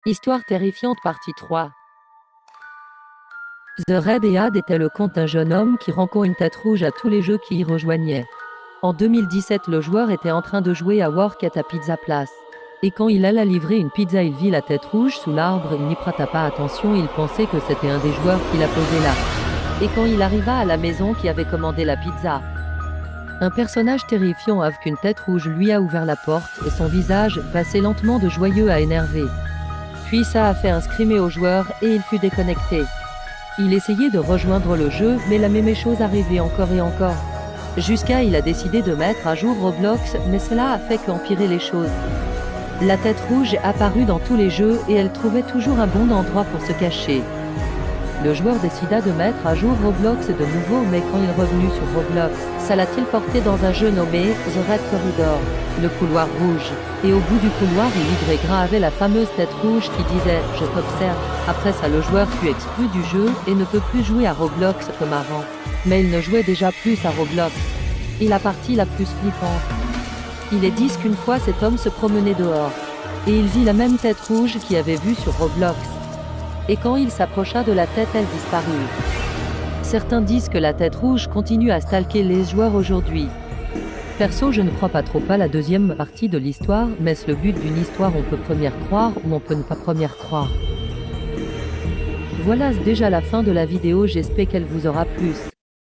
Histoire terrifiante partie 3. The Red Head était le conte d'un jeune homme qui rencontre une tête rouge à tous les jeux qui y rejoignaient. En 2017, le joueur était en train de jouer à Work at a Pizza Place. Et quand il alla livrer une pizza, il vit la tête rouge sous l'arbre, il n'y prêta pas attention, il pensait que c'était un des joueurs qui la posait là. Et quand il arriva à la maison qui avait commandé la pizza, un personnage terrifiant avec une tête rouge lui a ouvert la porte et son visage passait lentement de joyeux à énervé. Puis ça a fait un screamer au joueur et il fut déconnecté. Il essayait de rejoindre le jeu, mais la même chose arrivait encore et encore. Jusqu'à il a décidé de mettre à jour Roblox, mais cela a fait qu'empirer les choses. La tête rouge apparut dans tous les jeux et elle trouvait toujours un bon endroit pour se cacher. Le joueur décida de mettre à jour Roblox de nouveau, mais quand il est revenu sur Roblox, ça l'a-t-il porté dans un jeu nommé The Red Corridor, le couloir rouge. Et au bout du couloir, il y gravait la fameuse tête rouge qui disait « Je t'observe ». Après ça, le joueur fut exclu du jeu et ne peut plus jouer à Roblox comme avant. Mais il ne jouait déjà plus à Roblox. Et la partie la plus flippante. Il est dit qu'une fois cet homme se promenait dehors. Et il vit la même tête rouge qu'il avait vue sur Roblox. Et quand il s'approcha de la tête, elle disparut. Certains disent que la tête rouge continue à stalker les joueurs aujourd'hui. Perso, je ne crois pas trop à la deuxième partie de l'histoire, mais est-ce le but d'une histoire on peut première croire ou on peut ne pas première croire. Voilà déjà la fin de la vidéo, j'espère qu'elle vous aura plu.